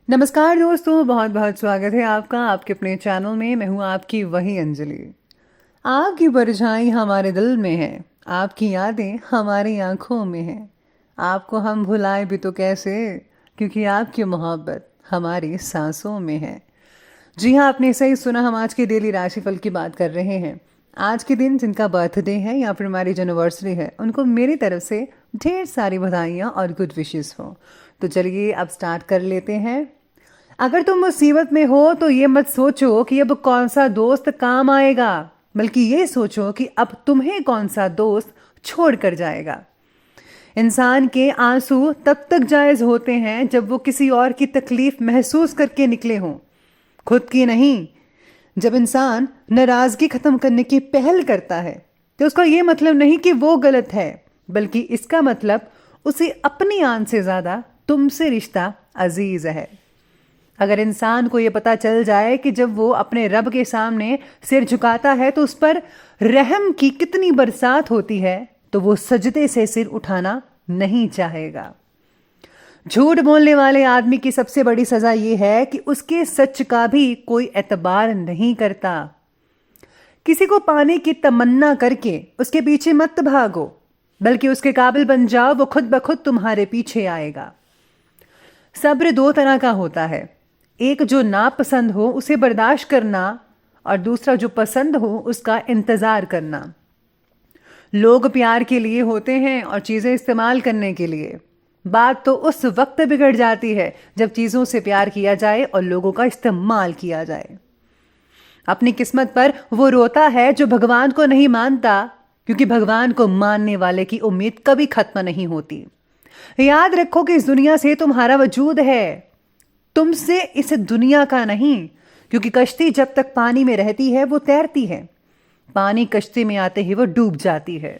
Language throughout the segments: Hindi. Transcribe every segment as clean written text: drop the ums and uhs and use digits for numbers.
नमस्कार दोस्तों, बहुत बहुत स्वागत है आपका आपके अपने चैनल में। मैं हूँ आपकी वही अंजलि। आपकी परछाई हमारे दिल में है, आपकी यादें हमारी आंखों में है। आपको हम भुलाए भी तो कैसे, क्योंकि आपकी मोहब्बत हमारी सांसों में है। जी हाँ, आपने सही सुना। हम आज के डेली राशिफल की बात कर रहे हैं। आज के दिन जिनका बर्थडे है या फिर हमारी जो एनिवर्सरी है, उनको मेरी तरफ से ढेर सारी बधाइयाँ और गुड विशेस हो। तो चलिए अब स्टार्ट कर लेते हैं। अगर तुम मुसीबत में हो तो ये मत सोचो कि अब कौन सा दोस्त काम आएगा, बल्कि ये सोचो कि अब तुम्हें कौन सा दोस्त छोड़ कर जाएगा। इंसान के आंसू तब तक जायज होते हैं जब वो किसी और की तकलीफ महसूस करके निकले हों, खुद की नहीं। जब इंसान नाराजगी खत्म करने की पहल करता है तो उसका ये मतलब नहीं कि वो गलत है, बल्कि इसका मतलब उसे अपनी आन से ज्यादा तुमसे रिश्ता अजीज है। अगर इंसान को ये पता चल जाए कि जब वो अपने रब के सामने सिर झुकाता है तो उस पर रहम की कितनी बरसात होती है, तो वो सजदे से सिर उठाना नहीं चाहेगा। झूठ बोलने वाले आदमी की सबसे बड़ी सजा ये है कि उसके सच का भी कोई एतबार नहीं करता। किसी को पाने की तमन्ना करके उसके पीछे मत भागो, बल्कि उसके काबिल बन जाओ, वो खुद ब खुद तुम्हारे पीछे आएगा। सब्र दो तरह का होता है, एक जो नापसंद हो उसे बर्दाश्त करना, और दूसरा जो पसंद हो उसका इंतजार करना। लोग प्यार के लिए होते हैं और चीजें इस्तेमाल करने के लिए। बात तो उस वक्त बिगड़ जाती है जब चीजों से प्यार किया जाए और लोगों का इस्तेमाल किया जाए। अपनी किस्मत पर वो रोता है जो भगवान को नहीं मानता, क्योंकि भगवान को मानने वाले की उम्मीद कभी खत्म नहीं होती। याद रखो कि इस दुनिया से तुम्हारा वजूद है, तुमसे इस दुनिया का नहीं। क्योंकि कश्ती जब तक पानी में रहती है वो तैरती है, पानी कश्ती में आते ही वो डूब जाती है।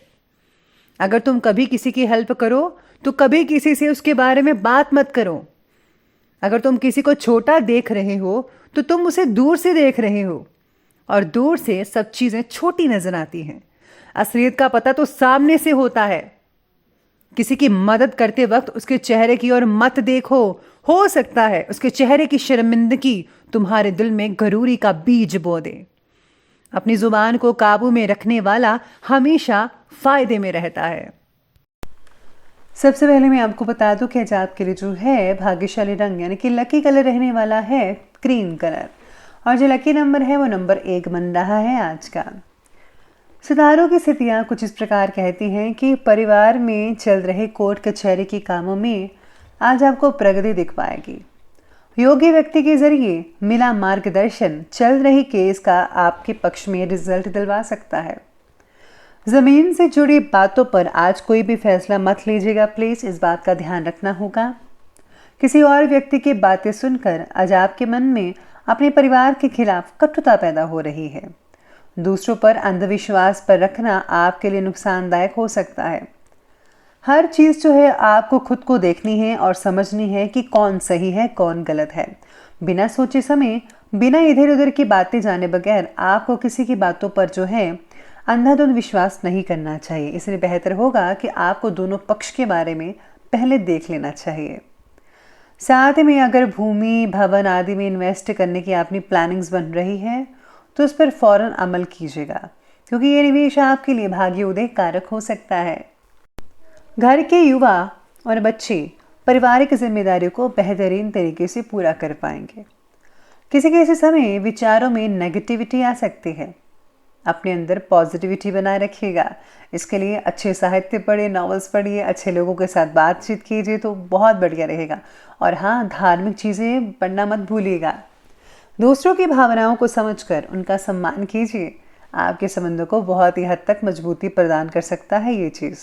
अगर तुम कभी किसी की हेल्प करो तो कभी किसी से उसके बारे में बात मत करो। अगर तुम किसी को छोटा देख रहे हो तो तुम उसे दूर से देख रहे हो, और दूर से सब चीजें छोटी नजर आती हैं। असलियत का पता तो सामने से होता है। किसी की मदद करते वक्त उसके चेहरे की ओर मत देखो, हो सकता है उसके चेहरे की शर्मिंदगी तुम्हारे दिल में गरूरी का बीज बो दे। अपनी जुबान को काबू में रखने वाला हमेशा फायदे में रहता है। सबसे पहले मैं आपको बता दूं कि आज आपके लिए जो है भाग्यशाली रंग यानी कि लकी कलर रहने वाला है क्रीम कलर, और जो लकी नंबर है वो नंबर 1 बन रहा है आज का। सितारों की स्थितियाँ कुछ इस प्रकार कहती हैं कि परिवार में चल रहे कोर्ट कचहरी के कामों में आज आपको प्रगति दिख पाएगी। योग्य व्यक्ति के जरिए मिला मार्गदर्शन चल रही केस का आपके पक्ष में रिजल्ट दिलवा सकता है। जमीन से जुड़ी बातों पर आज कोई भी फैसला मत लीजिएगा, प्लीज इस बात का ध्यान रखना होगा। किसी और व्यक्ति की बातें सुनकर आज आपके मन में अपने परिवार के खिलाफ कटुता पैदा हो रही है। दूसरों पर अंधविश्वास पर रखना आपके लिए नुकसानदायक हो सकता है। हर चीज जो है आपको खुद को देखनी है और समझनी है कि कौन सही है कौन गलत है। बिना सोचे समय, बिना इधर उधर की बातें जाने बगैर आपको किसी की बातों पर जो है अंधाधुंध विश्वास नहीं करना चाहिए। इसलिए बेहतर होगा कि आपको दोनों पक्ष के बारे में पहले देख लेना चाहिए। साथ में अगर भूमि भवन आदि में इन्वेस्ट करने की अपनी प्लानिंग्स बन रही है तो उस पर फौरन अमल कीजिएगा, क्योंकि ये निवेश आपके लिए भाग्योदय कारक हो सकता है। घर के युवा और बच्चे पारिवारिक जिम्मेदारियों को बेहतरीन तरीके से पूरा कर पाएंगे। किसी समय विचारों में नेगेटिविटी आ सकती है, अपने अंदर पॉजिटिविटी बनाए रखिएगा। इसके लिए अच्छे साहित्य पढ़िए, नॉवेल्स पढ़िए, अच्छे लोगों के साथ बातचीत कीजिए तो बहुत बढ़िया रहेगा। और हाँ, धार्मिक चीज़ें पढ़ना मत भूलिएगा। दूसरों की भावनाओं को समझकर उनका सम्मान कीजिए, आपके संबंधों को बहुत ही हद तक मजबूती प्रदान कर सकता है ये चीज़।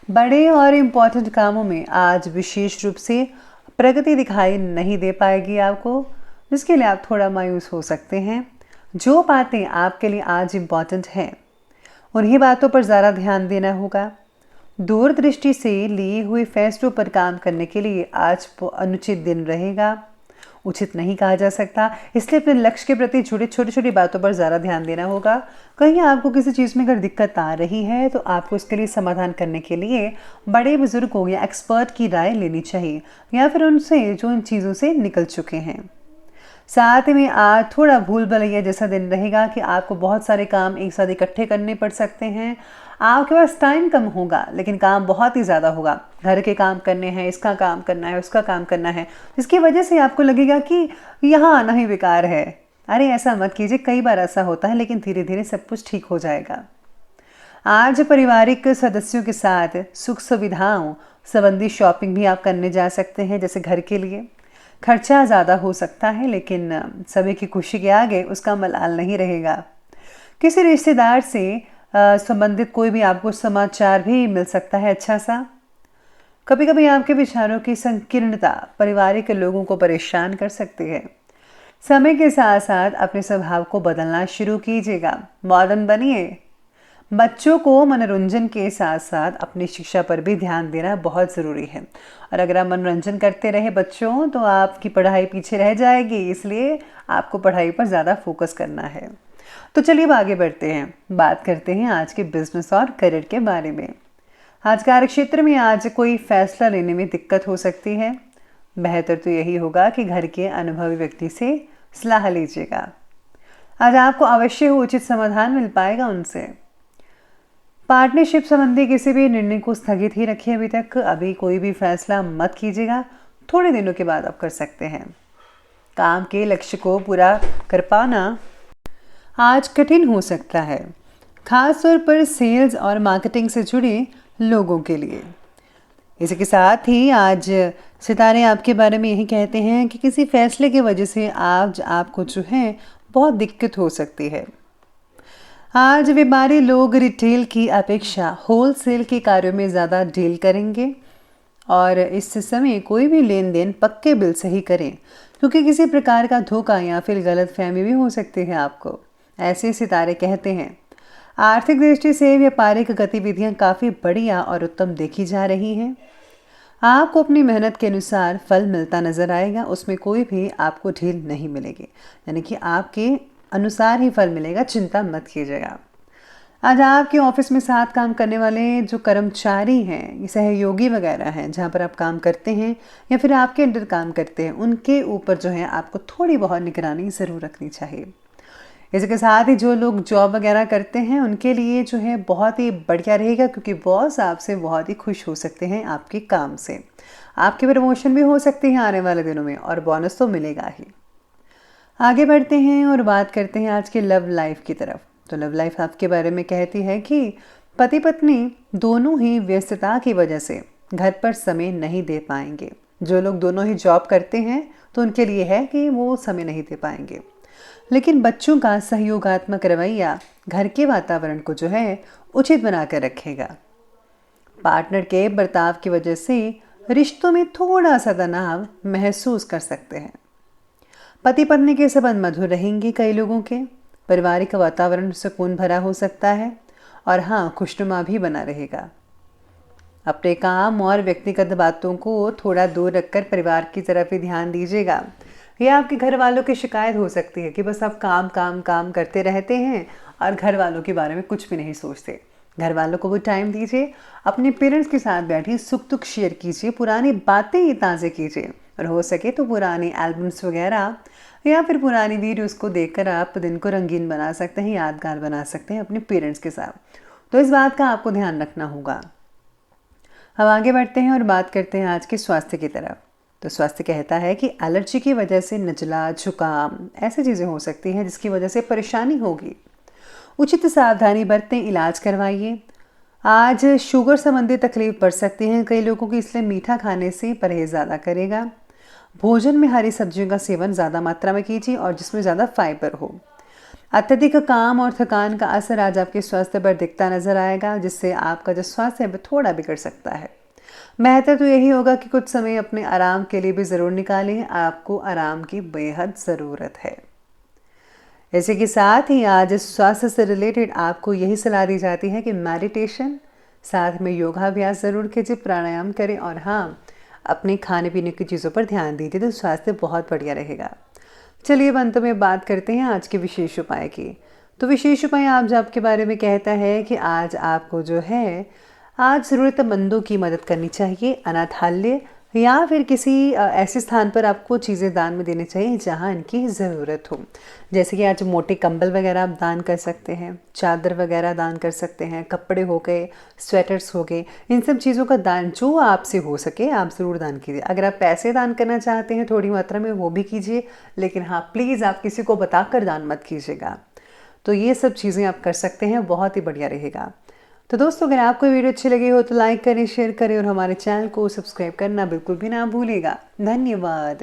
बड़े और इम्पॉर्टेंट कामों में आज विशेष रूप से प्रगति दिखाई नहीं दे पाएगी आपको, जिसके लिए आप थोड़ा मायूस हो सकते हैं। जो बातें आपके लिए आज इम्पॉर्टेंट हैं उन्हीं बातों पर ज़्यादा ध्यान देना होगा। दूरदृष्टि से लिए हुए फैसलों पर काम करने के लिए आज वो अनुचित दिन रहेगा। उचित नहीं कहा जा सकता, इसलिए अपने लक्ष्य के प्रति जुड़े छोटी छोटी बातों पर ज़्यादा ध्यान देना होगा। कहीं आपको किसी चीज़ में अगर दिक्कत आ रही है तो आपको इसके लिए समाधान करने के लिए बड़े बुजुर्गों या एक्सपर्ट की राय लेनी चाहिए, या फिर उनसे जो इन चीज़ों से निकल चुके हैं। साथ में आज थोड़ा भूल भुलैया जैसा दिन रहेगा कि आपको बहुत सारे काम एक साथ इकट्ठे करने पड़ सकते हैं। आपके पास टाइम कम होगा लेकिन काम बहुत ही ज़्यादा होगा। घर के काम करने हैं, इसका काम करना है, उसका काम करना है, जिसकी वजह से आपको लगेगा कि यहाँ आना ही बेकार है। अरे ऐसा मत कीजिए, कई बार ऐसा होता है, लेकिन धीरे धीरे सब कुछ ठीक हो जाएगा। आज पारिवारिक सदस्यों के साथ सुख सुविधाओं संबंधी शॉपिंग भी आप करने जा सकते हैं। जैसे घर के लिए खर्चा ज़्यादा हो सकता है, लेकिन सभी की खुशी के आगे उसका मलाल नहीं रहेगा। किसी रिश्तेदार से संबंधित कोई भी आपको समाचार भी मिल सकता है अच्छा सा। कभी कभी आपके विचारों की संकीर्णता पारिवारिक लोगों को परेशान कर सकती है। समय के साथ साथ अपने स्वभाव को बदलना शुरू कीजिएगा, मॉडर्न बनिए। बच्चों को मनोरंजन के साथ साथ अपनी शिक्षा पर भी ध्यान देना बहुत ज़रूरी है, और अगर आप मनोरंजन करते रहे बच्चों तो आपकी पढ़ाई पीछे रह जाएगी, इसलिए आपको पढ़ाई पर ज़्यादा फोकस करना है। तो चलिए अब आगे बढ़ते हैं, बात करते हैं आज के बिजनेस और करियर के बारे में। आज कार्य क्षेत्र में आज कोई फैसला लेने में दिक्कत हो सकती है। बेहतर तो यही होगा कि घर के अनुभवी व्यक्ति से सलाह लीजिएगा। आज आपको अवश्य उचित समाधान मिल पाएगा उनसे। पार्टनरशिप संबंधी किसी भी निर्णय को स्थगित ही रखिए अभी तक। अभी कोई भी फैसला मत कीजिएगा, थोड़े दिनों के बाद आप कर सकते हैं। काम के लक्ष्य को पूरा कर पाना आज कठिन हो सकता है, खास तौर पर सेल्स और मार्केटिंग से जुड़े लोगों के लिए। इसी के साथ ही आज सितारे आपके बारे में यही कहते हैं कि किसी फैसले की वजह से आज आपको जो है बहुत दिक्कत हो सकती है। आज व्यापारी लोग रिटेल की अपेक्षा होलसेल के कार्यों में ज़्यादा डील करेंगे, और इस समय कोई भी लेन देन पक्के बिल से ही करें, क्योंकि किसी प्रकार का धोखा या फिर गलतफहमी भी हो सकती है आपको, ऐसे सितारे कहते हैं। आर्थिक दृष्टि से व्यापारिक गतिविधियां काफ़ी बढ़िया और उत्तम देखी जा रही हैं। आपको अपनी मेहनत के अनुसार फल मिलता नजर आएगा, उसमें कोई भी आपको ढील नहीं मिलेगी, यानी कि आपके अनुसार ही फल मिलेगा, चिंता मत कीजिएगा। आज आपके ऑफिस में साथ काम करने वाले जो कर्मचारी हैं, सहयोगी वगैरह हैं, जहाँ पर आप काम करते हैं या फिर आपके अंडर काम करते हैं, उनके ऊपर जो है आपको थोड़ी बहुत निगरानी ज़रूर रखनी चाहिए। इसके साथ ही जो लोग जॉब वगैरह करते हैं उनके लिए जो है बहुत ही बढ़िया रहेगा, क्योंकि बॉस आपसे बहुत ही खुश हो सकते हैं आपके काम से। आपकी प्रमोशन भी हो सकती है आने वाले दिनों में, और बोनस तो मिलेगा ही। आगे बढ़ते हैं और बात करते हैं आज के लव लाइफ की तरफ। तो लव लाइफ आपके बारे में कहती है कि पति पत्नी दोनों ही व्यस्तता की वजह से घर पर समय नहीं दे पाएंगे। जो लोग दोनों ही जॉब करते हैं तो उनके लिए है कि वो समय नहीं दे पाएंगे, लेकिन बच्चों का सहयोगात्मक रवैया घर के वातावरण को जो है उचित बना कर रखेगा। पार्टनर के बर्ताव की वजह से रिश्तों में थोड़ा सा तनाव महसूस कर सकते हैं। पति पत्नी के संबंध मधुर रहेंगे। कई लोगों के पारिवारिक वातावरण सुकून भरा हो सकता है, और हाँ, खुशनुमा भी बना रहेगा। अपने काम और व्यक्तिगत बातों को थोड़ा दूर रखकर परिवार की तरफ ही ध्यान दीजिएगा। यह आपके घर वालों की शिकायत हो सकती है कि बस आप काम काम काम करते रहते हैं और घर वालों के बारे में कुछ भी नहीं सोचते। घर वालों को भी टाइम दीजिए, अपने पेरेंट्स के साथ बैठिए, सुख दुख शेयर कीजिए, पुरानी बातें ताज़े कीजिए, और हो सके तो पुरानी एल्बम्स वगैरह या फिर पुरानी वीडियोस को देखकर आप दिन को रंगीन बना सकते हैं, यादगार बना सकते हैं अपने पेरेंट्स के साथ। तो इस बात का आपको ध्यान रखना होगा। अब आगे बढ़ते हैं और बात करते हैं आज के स्वास्थ्य की तरफ। तो स्वास्थ्य कहता है कि एलर्जी की वजह से नज़ला, जुकाम ऐसी चीज़ें हो सकती हैं जिसकी वजह से परेशानी होगी। उचित सावधानी बरतें, इलाज करवाइए। आज शुगर संबंधी तकलीफ बढ़ सकती है कई लोगों की, इसलिए मीठा खाने से परहेज ज़्यादा करेगा। भोजन में हरी सब्जियों का सेवन ज़्यादा मात्रा में कीजिए और जिसमें ज़्यादा फाइबर हो। अत्यधिक काम और थकान का असर आज आपके स्वास्थ्य पर दिखता नजर आएगा, जिससे आपका जो स्वास्थ्य है वो थोड़ा बिगड़ सकता है। बेहतर तो यही होगा कि कुछ समय अपने आराम के लिए भी ज़रूर निकालें। आपको आराम की बेहद ज़रूरत है। इसी के साथ ही आज स्वास्थ्य से रिलेटेड आपको यही सलाह दी जाती है कि मेडिटेशन साथ में योगाभ्यास ज़रूर कीजिए, प्राणायाम करें, और हाँ, अपने खाने पीने की चीज़ों पर ध्यान दीजिए तो स्वास्थ्य बहुत बढ़िया रहेगा। चलिए अब अंत में बात करते हैं आज के विशेष उपाय की। तो विशेष उपाय आज आपके बारे में कहता है कि आज आपको जो है आज ज़रूरतमंदों की मदद करनी चाहिए। अनाथालय या फिर किसी ऐसे स्थान पर आपको चीज़ें दान में देनी चाहिए जहां इनकी ज़रूरत हो। जैसे कि आज मोटे कंबल वगैरह आप दान कर सकते हैं, चादर वगैरह दान कर सकते हैं, कपड़े हो गए, स्वेटर्स हो गए, इन सब चीज़ों का दान जो आपसे हो सके आप ज़रूर दान कीजिए। अगर आप पैसे दान करना चाहते हैं थोड़ी मात्रा में वो भी कीजिए, लेकिन हाँ प्लीज़ आप किसी को बताकर दान मत कीजिएगा। तो ये सब चीज़ें आप कर सकते हैं, बहुत ही बढ़िया रहेगा। तो दोस्तों अगर आपको वीडियो अच्छी लगी हो तो लाइक करें, शेयर करें और हमारे चैनल को सब्सक्राइब करना बिल्कुल भी ना भूलिएगा। धन्यवाद।